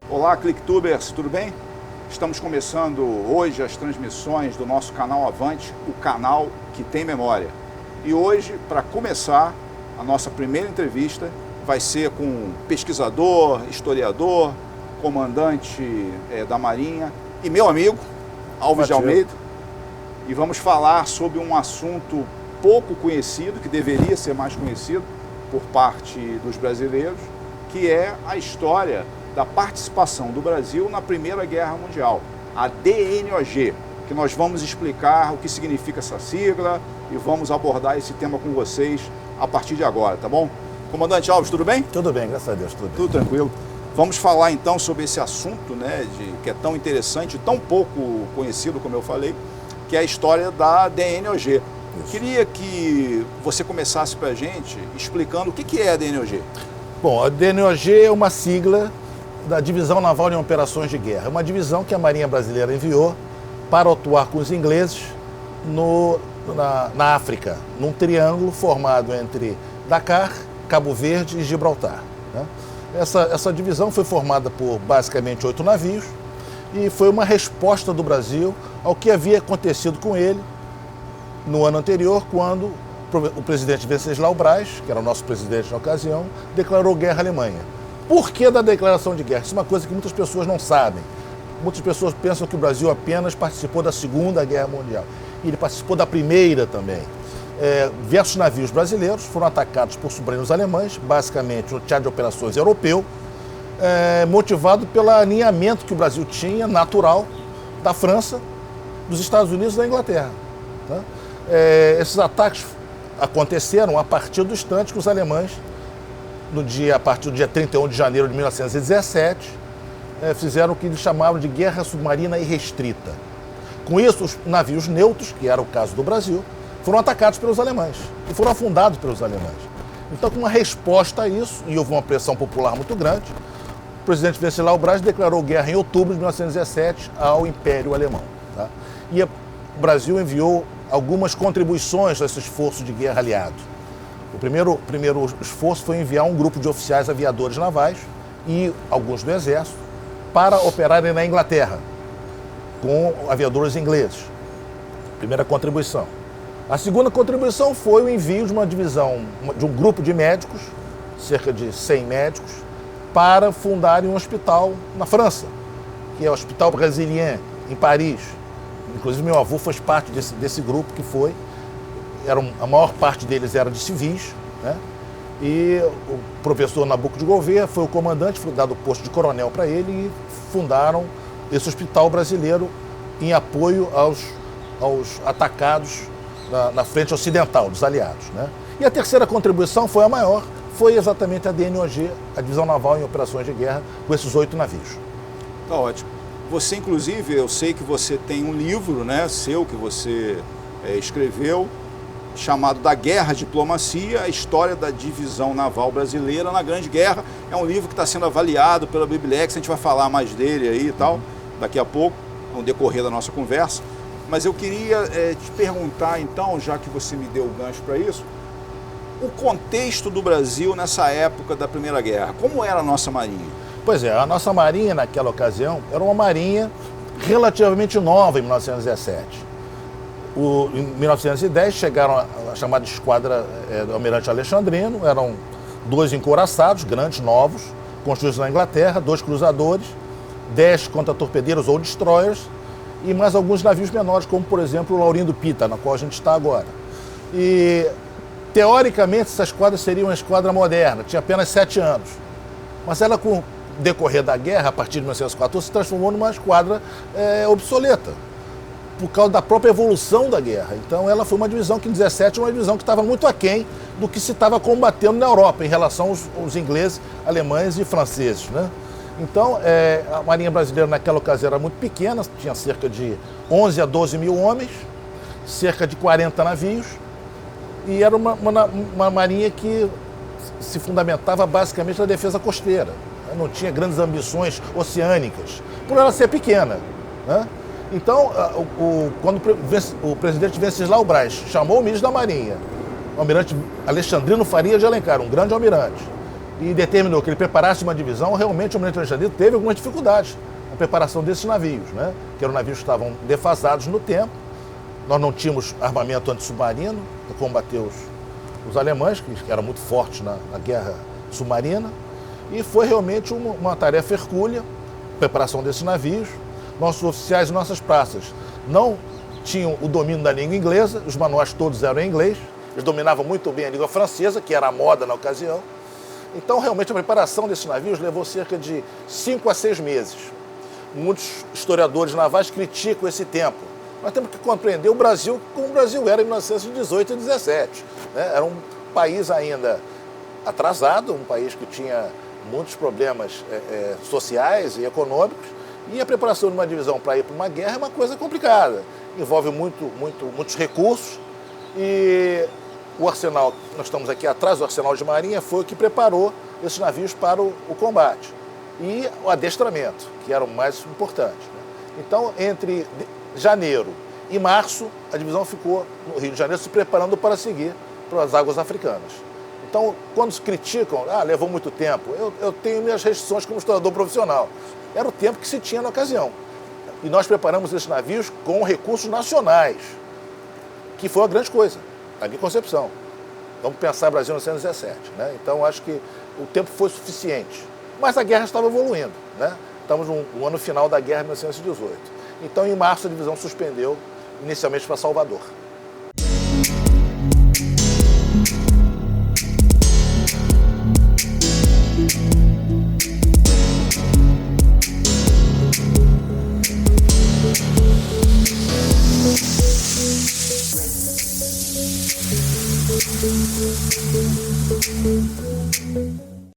Olá, Clicktubers, tudo bem? Estamos começando hoje as transmissões do nosso canal Avante, o canal que tem memória. E hoje, para começar, a nossa primeira entrevista vai ser com um pesquisador, historiador, comandante da Marinha e meu amigo, Alves de Almeida. E vamos falar sobre um assunto pouco conhecido, que deveria ser mais conhecido por parte dos brasileiros, que é a história da participação do Brasil na Primeira Guerra Mundial, a DNOG, que nós vamos explicar o que significa essa sigla e vamos abordar esse tema com vocês a partir de agora, tá bom? Comandante Alves, tudo bem? Tudo bem, graças a Deus, tudo bem. Tudo tranquilo. Vamos falar então sobre esse assunto, né, que é tão interessante, tão pouco conhecido, como eu falei, que é a história da DNOG. Isso. Queria que você começasse para a gente explicando o que é a DNOG. Bom, a DNOG é uma sigla da Divisão Naval em Operações de Guerra. É uma divisão que a Marinha Brasileira enviou para atuar com os ingleses na África, num triângulo formado entre Dakar, Cabo Verde e Gibraltar, né? Essa divisão foi formada por basicamente 8 navios e foi uma resposta do Brasil ao que havia acontecido com ele no ano anterior, quando o presidente Venceslau Braz, que era o nosso presidente na ocasião, declarou guerra à Alemanha. Por que da declaração de guerra? Isso é uma coisa que muitas pessoas não sabem. Muitas pessoas pensam que o Brasil apenas participou da Segunda Guerra Mundial. E ele participou da Primeira também. Diversos navios brasileiros foram atacados por submarinos alemães, basicamente no teatro de operações europeu, motivado pelo alinhamento que o Brasil tinha, natural, da França, dos Estados Unidos e da Inglaterra. Tá? Esses ataques aconteceram a partir do instante que os alemães, a partir do dia 31 de janeiro de 1917, fizeram o que eles chamavam de guerra submarina irrestrita. Com isso, os navios neutros, que era o caso do Brasil, foram atacados pelos alemães e foram afundados pelos alemães. Então, com uma resposta a isso, e houve uma pressão popular muito grande, o presidente Venceslau Braz declarou guerra em outubro de 1917 ao Império Alemão. Tá? E o Brasil enviou algumas contribuições a esse esforço de guerra aliado. O primeiro esforço foi enviar um grupo de oficiais aviadores navais e alguns do Exército para operarem na Inglaterra, com aviadores ingleses. Primeira contribuição. A segunda contribuição foi o envio de uma divisão, de um grupo de médicos, cerca de 100 médicos, para fundarem um hospital na França, que é o Hospital Brésilien, em Paris. Inclusive, meu avô faz parte desse grupo que foi. A maior parte deles era de civis, né? E o professor Nabuco de Gouveia foi o comandante, foi dado o posto de coronel para ele e fundaram esse hospital brasileiro em apoio aos atacados na frente ocidental dos aliados, né? E a terceira contribuição foi a maior, foi exatamente a DNOG, a Divisão Naval em Operações de Guerra, com esses 8 navios. Tá ótimo. Você, inclusive, eu sei que você tem um livro, né, seu, que você escreveu, chamado Da Guerra à Diplomacia, a história da divisão naval brasileira na Grande Guerra. É um livro que está sendo avaliado pela Bibliolex, a gente vai falar mais dele aí e tal, daqui a pouco, no decorrer da nossa conversa. Mas eu queria te perguntar, então, já que você me deu o gancho para isso, o contexto do Brasil nessa época da Primeira Guerra. Como era a nossa Marinha? Pois é, a nossa Marinha naquela ocasião era uma Marinha relativamente nova em 1917. Em 1910 chegaram a chamada esquadra do Almirante Alexandrino, eram 2 encouraçados, grandes, novos, construídos na Inglaterra, 2 cruzadores, 10 contra-torpedeiros ou destroyers e mais alguns navios menores, como por exemplo o Laurindo Pita, na qual a gente está agora. E teoricamente essa esquadra seria uma esquadra moderna, tinha apenas 7 anos, mas ela com o decorrer da guerra, a partir de 1914, se transformou numa esquadra obsoleta, por causa da própria evolução da guerra. Então ela foi uma divisão que em 17 uma divisão que estava muito aquém do que se estava combatendo na Europa em relação aos ingleses, alemães e franceses, né? Então a Marinha Brasileira naquela ocasião era muito pequena, tinha cerca de 11 a 12 mil homens, cerca de 40 navios, e era uma marinha que se fundamentava basicamente na defesa costeira, né? Não tinha grandes ambições oceânicas, por ela ser pequena, né? Então, quando o presidente Venceslau Braz chamou o ministro da Marinha o almirante Alexandrino Faria de Alencar, um grande almirante, e determinou que ele preparasse uma divisão, realmente o almirante Alexandrino teve algumas dificuldades na preparação desses navios, né? Que eram navios que estavam defasados no tempo. Nós não tínhamos armamento antissubmarino para combater os alemães, que eram muito fortes na guerra submarina, e foi realmente uma tarefa hercúlea, preparação desses navios. Nossos oficiais e nossas praças não tinham o domínio da língua inglesa, os manuais todos eram em inglês, eles dominavam muito bem a língua francesa, que era a moda na ocasião. Então, realmente, a preparação desses navios levou cerca de 5 a 6 meses. Muitos historiadores navais criticam esse tempo. Nós temos que compreender o Brasil como o Brasil era em 1918 e 17. Né? Era um país ainda atrasado, um país que tinha muitos problemas sociais e econômicos, e a preparação de uma divisão para ir para uma guerra é uma coisa complicada. Envolve muitos recursos, e o arsenal, nós estamos aqui atrás do arsenal de marinha, foi o que preparou esses navios para o combate. E o adestramento, que era o mais importante. Né? Então, entre janeiro e março, a divisão ficou no Rio de Janeiro se preparando para seguir para as águas africanas. Então, quando se criticam, levou muito tempo, eu tenho minhas restrições como historiador profissional. Era o tempo que se tinha na ocasião. E nós preparamos esses navios com recursos nacionais, que foi uma grande coisa, na minha concepção. Vamos pensar Brasil em 1917. Né? Então, acho que o tempo foi suficiente. Mas a guerra estava evoluindo. Né? Estamos no ano final da guerra de 1918. Então, em março, a divisão suspendeu, inicialmente para Salvador. Thank you.